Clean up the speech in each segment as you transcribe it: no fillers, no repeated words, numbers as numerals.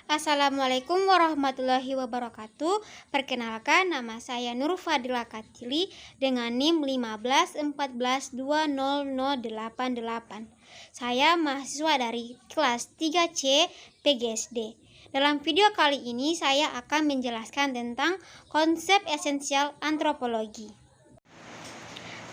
Assalamualaikum warahmatullahi wabarakatuh. Perkenalkan, nama saya Nur Fadila Katili dengan NIM 1514200088. Saya mahasiswa dari kelas 3C PGSD. Dalam video kali ini saya akan menjelaskan tentang konsep esensial antropologi.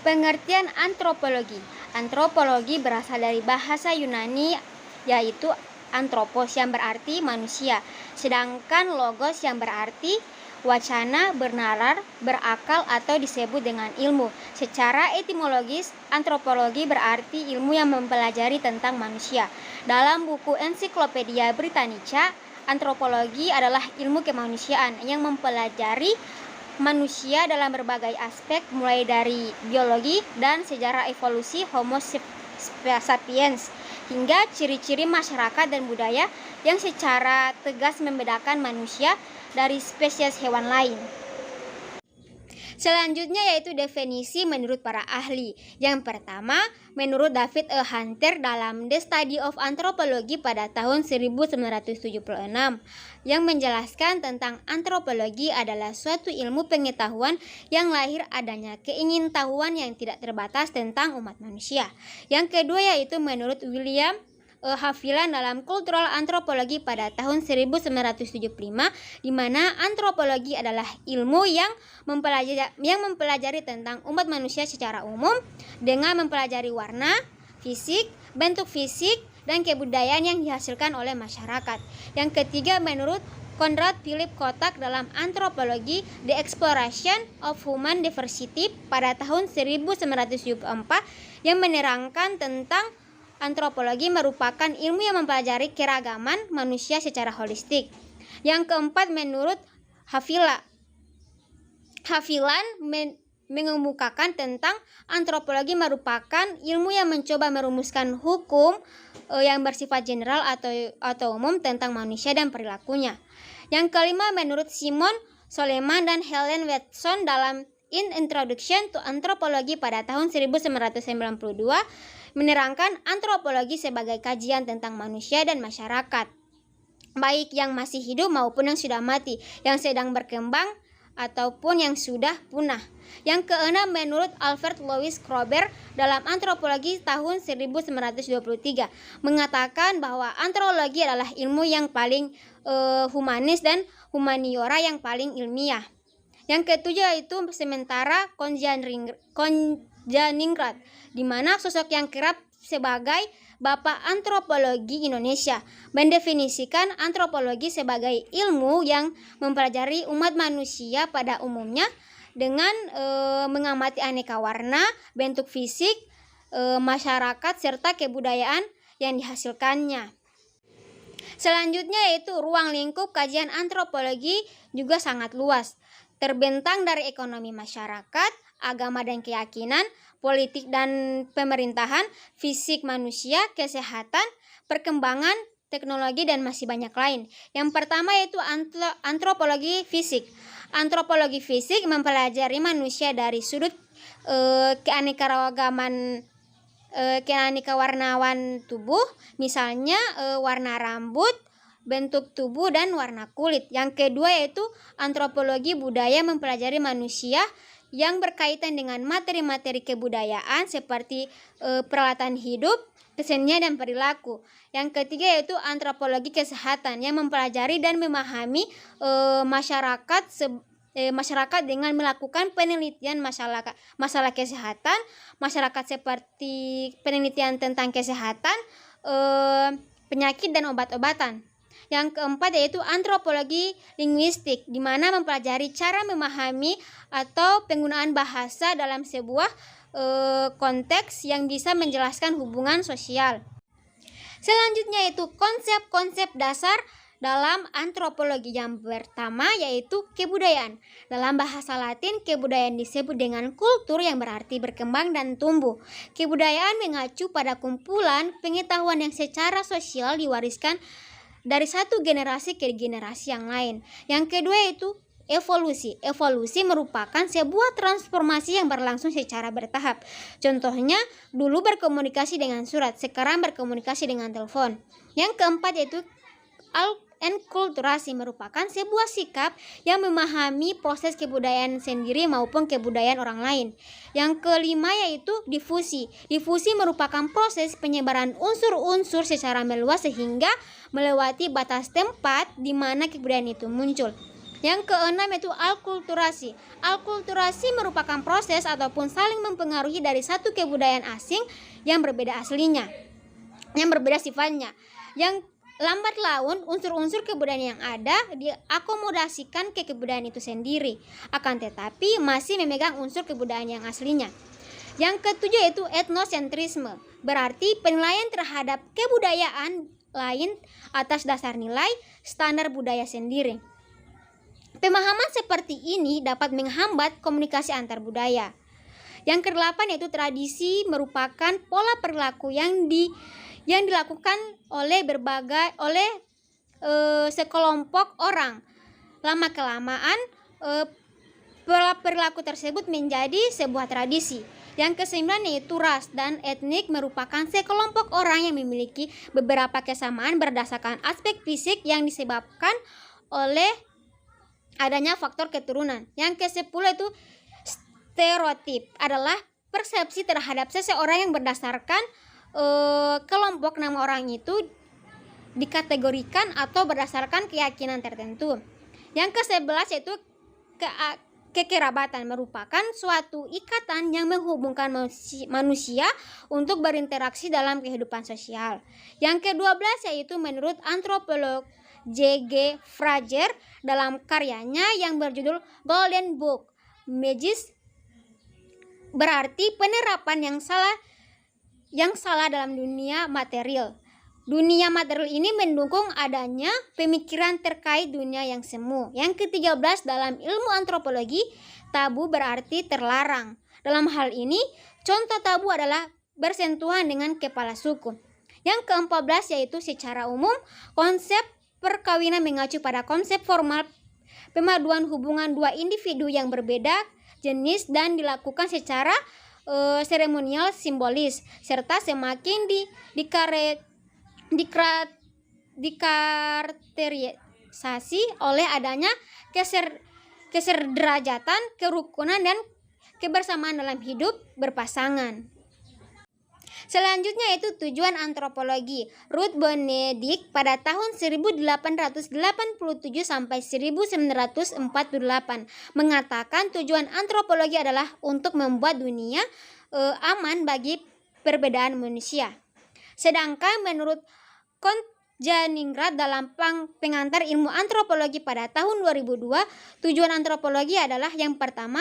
Pengertian antropologi. Antropologi berasal dari bahasa Yunani yaitu antropos yang berarti manusia, sedangkan logos yang berarti wacana, bernalar, berakal atau disebut dengan ilmu. Secara etimologis, antropologi berarti ilmu yang mempelajari tentang manusia. Dalam buku Ensiklopedia Britannica, antropologi adalah ilmu kemanusiaan yang mempelajari manusia dalam berbagai aspek, mulai dari biologi dan sejarah evolusi Homo sapiens hingga ciri-ciri masyarakat dan budaya yang secara tegas membedakan manusia dari spesies hewan lain. Selanjutnya yaitu definisi menurut para ahli. Yang pertama, menurut David E. Hunter dalam The Study of Anthropology pada tahun 1976, yang menjelaskan tentang antropologi adalah suatu ilmu pengetahuan yang lahir adanya keingintahuan yang tidak terbatas tentang umat manusia. Yang kedua yaitu menurut William Haviland dalam Cultural Anthropology pada tahun 1975, di mana antropologi adalah ilmu yang mempelajari tentang umat manusia secara umum dengan mempelajari warna, fisik, bentuk fisik, dan kebudayaan yang dihasilkan oleh masyarakat. Yang ketiga menurut Konrad Philip Kotak dalam Antropologi The Exploration of Human Diversity pada tahun 1974, yang menerangkan tentang antropologi merupakan ilmu yang mempelajari keragaman manusia secara holistik. Yang keempat menurut Haviland mengemukakan tentang antropologi merupakan ilmu yang mencoba merumuskan hukum yang bersifat general atau umum tentang manusia dan perilakunya. Yang kelima menurut Simon Soleman dan Helen Watson dalam In Introduction to Anthropology pada tahun 1992, menerangkan antropologi sebagai kajian tentang manusia dan masyarakat, baik yang masih hidup maupun yang sudah mati, yang sedang berkembang ataupun yang sudah punah. Yang keenam menurut Alfred Louis Kroeber dalam Antropologi tahun 1923, mengatakan bahwa antropologi adalah ilmu yang paling humanis dan humaniora yang paling ilmiah. Yang ketujuh yaitu sementara Konjaningrat, di mana sosok yang kerap sebagai Bapak Antropologi Indonesia mendefinisikan antropologi sebagai ilmu yang mempelajari umat manusia pada umumnya dengan mengamati aneka warna, bentuk fisik, masyarakat serta kebudayaan yang dihasilkannya. Selanjutnya yaitu ruang lingkup kajian antropologi juga sangat luas, terbentang dari ekonomi masyarakat, agama dan keyakinan, politik dan pemerintahan, fisik manusia, kesehatan, perkembangan, teknologi, dan masih banyak lain. Yang pertama yaitu antropologi fisik. Antropologi fisik mempelajari manusia dari sudut keanekaragaman tubuh, misalnya warna rambut, bentuk tubuh, dan warna kulit. Yang kedua yaitu antropologi budaya mempelajari manusia yang berkaitan dengan materi-materi kebudayaan seperti peralatan hidup, kesenian, dan perilaku. Yang ketiga yaitu antropologi kesehatan yang mempelajari dan memahami masyarakat dengan melakukan penelitian masalah kesehatan masyarakat, seperti penelitian tentang kesehatan, penyakit, dan obat-obatan. Yang keempat yaitu antropologi linguistik, di mana mempelajari cara memahami atau penggunaan bahasa dalam sebuah konteks yang bisa menjelaskan hubungan sosial. Selanjutnya yaitu konsep-konsep dasar dalam antropologi. Yang pertama yaitu kebudayaan. Dalam bahasa Latin, kebudayaan disebut dengan kultur yang berarti berkembang dan tumbuh. Kebudayaan mengacu pada kumpulan pengetahuan yang secara sosial diwariskan dari satu generasi ke generasi yang lain. Yang kedua yaitu evolusi. Evolusi merupakan sebuah transformasi yang berlangsung secara bertahap. Contohnya, dulu berkomunikasi dengan surat, sekarang berkomunikasi dengan telepon. Yang keempat yaitu enkulturasi merupakan sebuah sikap yang memahami proses kebudayaan sendiri maupun kebudayaan orang lain. Yang kelima yaitu difusi. Difusi merupakan proses penyebaran unsur-unsur secara meluas sehingga melewati batas tempat di mana kebudayaan itu muncul. Yang keenam yaitu alkulturasi. Alkulturasi merupakan proses ataupun saling mempengaruhi dari satu kebudayaan asing yang berbeda aslinya, yang berbeda sifatnya. Yang lambat laun unsur-unsur kebudayaan yang ada diakomodasikan ke kebudayaan itu sendiri, akan tetapi masih memegang unsur kebudayaan yang aslinya. Yang ketujuh yaitu etnosentrisme, berarti penilaian terhadap kebudayaan lain atas dasar nilai standar budaya sendiri. Pemahaman seperti ini dapat menghambat komunikasi antar budaya. Yang kedelapan yaitu tradisi, merupakan pola perilaku yang dilakukan oleh sekelompok orang. Lama kelamaan pola perilaku tersebut menjadi sebuah tradisi. Yang kesembilan yaitu ras dan etnik, merupakan sekelompok orang yang memiliki beberapa kesamaan berdasarkan aspek fisik yang disebabkan oleh adanya faktor keturunan. Yang ke-10 itu stereotip, adalah persepsi terhadap seseorang yang berdasarkan kelompok nama orang itu dikategorikan atau berdasarkan keyakinan tertentu. Yang ke-11 yaitu kekerabatan, merupakan suatu ikatan yang menghubungkan manusia untuk berinteraksi dalam kehidupan sosial. Yang ke-12 yaitu menurut antropolog J.G. Frazer dalam karyanya yang berjudul Golden Book, Magis, berarti penerapan yang salah dalam dunia material. Dunia material ini mendukung adanya pemikiran terkait dunia yang semu. Yang ke-13 dalam ilmu antropologi, tabu berarti terlarang. Dalam hal ini, contoh tabu adalah bersentuhan dengan kepala suku. Yang ke-14 yaitu secara umum, konsep perkawinan mengacu pada konsep formal pemaduan hubungan dua individu yang berbeda jenis dan dilakukan secara seremonial simbolis, serta semakin dikarakterisasi oleh adanya kesederajatan, kerukunan, dan kebersamaan dalam hidup berpasangan. Selanjutnya yaitu tujuan antropologi. Ruth Benedict pada tahun 1887 sampai 1948 mengatakan tujuan antropologi adalah untuk membuat dunia aman bagi perbedaan manusia. Sedangkan menurut Konjaningrat dalam pengantar ilmu antropologi pada tahun 2002, tujuan antropologi adalah yang pertama,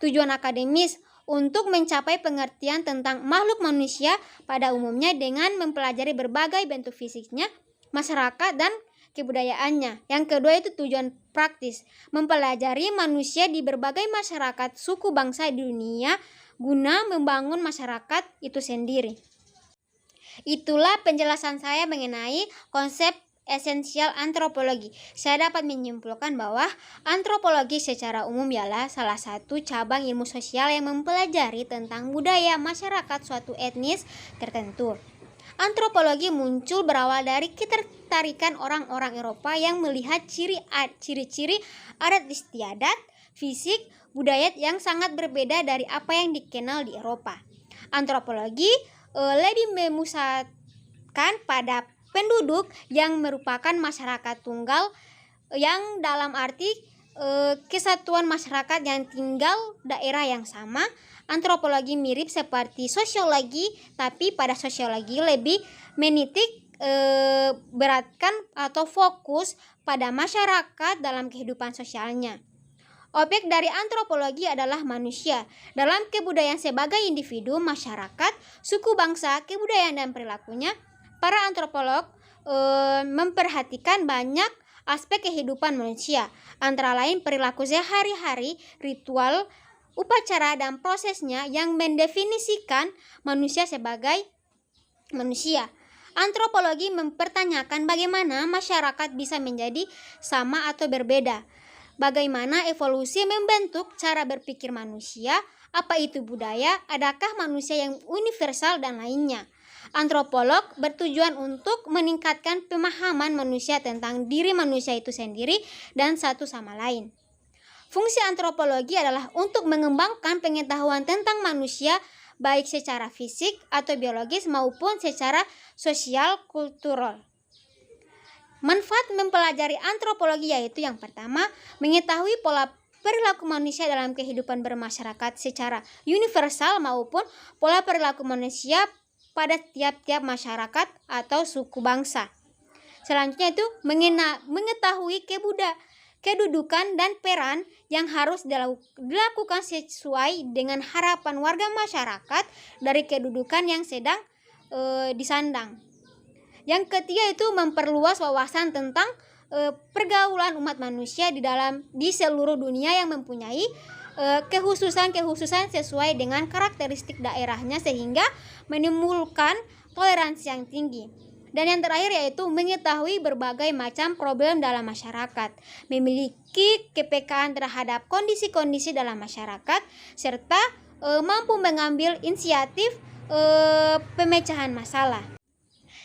tujuan akademis, untuk mencapai pengertian tentang makhluk manusia pada umumnya dengan mempelajari berbagai bentuk fisiknya, masyarakat, dan kebudayaannya. Yang kedua itu tujuan praktis, mempelajari manusia di berbagai masyarakat suku bangsa di dunia guna membangun masyarakat itu sendiri. Itulah penjelasan saya mengenai konsep esensial antropologi. Saya dapat menyimpulkan bahwa antropologi secara umum ialah salah satu cabang ilmu sosial yang mempelajari tentang budaya masyarakat suatu etnis tertentu. Antropologi muncul berawal dari ketertarikan orang-orang Eropa yang melihat ciri-ciri adat istiadat, fisik, budaya yang sangat berbeda dari apa yang dikenal di Eropa. Antropologi lebih memusatkan pada penduduk yang merupakan masyarakat tunggal, yang dalam arti kesatuan masyarakat yang tinggal daerah yang sama. Antropologi mirip seperti sosiologi, tapi pada sosiologi lebih menitik beratkan atau fokus pada masyarakat dalam kehidupan sosialnya. Objek dari antropologi adalah manusia dalam kebudayaan sebagai individu, masyarakat, suku bangsa, kebudayaan dan perilakunya. Para antropolog memperhatikan banyak aspek kehidupan manusia, antara lain perilaku sehari-hari, ritual, upacara, dan prosesnya yang mendefinisikan manusia sebagai manusia. Antropologi mempertanyakan bagaimana masyarakat bisa menjadi sama atau berbeda, bagaimana evolusi membentuk cara berpikir manusia, apa itu budaya, adakah manusia yang universal, dan lainnya. antropolog bertujuan untuk meningkatkan pemahaman manusia tentang diri manusia itu sendiri dan satu sama lain. Fungsi antropologi adalah untuk mengembangkan pengetahuan tentang manusia baik secara fisik atau biologis maupun secara sosial kultural. Manfaat mempelajari antropologi yaitu yang pertama, mengetahui pola perilaku manusia dalam kehidupan bermasyarakat secara universal maupun pola perilaku manusia pada tiap-tiap masyarakat atau suku bangsa. Selanjutnya itu mengetahui kedudukan dan peran yang harus dilakukan sesuai dengan harapan warga masyarakat dari kedudukan yang sedang disandang. Yang ketiga itu memperluas wawasan tentang pergaulan umat manusia di seluruh dunia yang mempunyai kekhususan sesuai dengan karakteristik daerahnya sehingga menimbulkan toleransi yang tinggi. Dan yang terakhir yaitu mengetahui berbagai macam problem dalam masyarakat, memiliki kepekaan terhadap kondisi-kondisi dalam masyarakat, serta mampu mengambil inisiatif pemecahan masalah.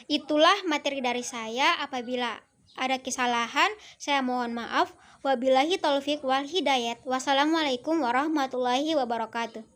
Itulah materi dari saya. Apabila ada kesalahan, saya mohon maaf. Wabillahi taufik wal hidayat. Wassalamualaikum warahmatullahi wabarakatuh.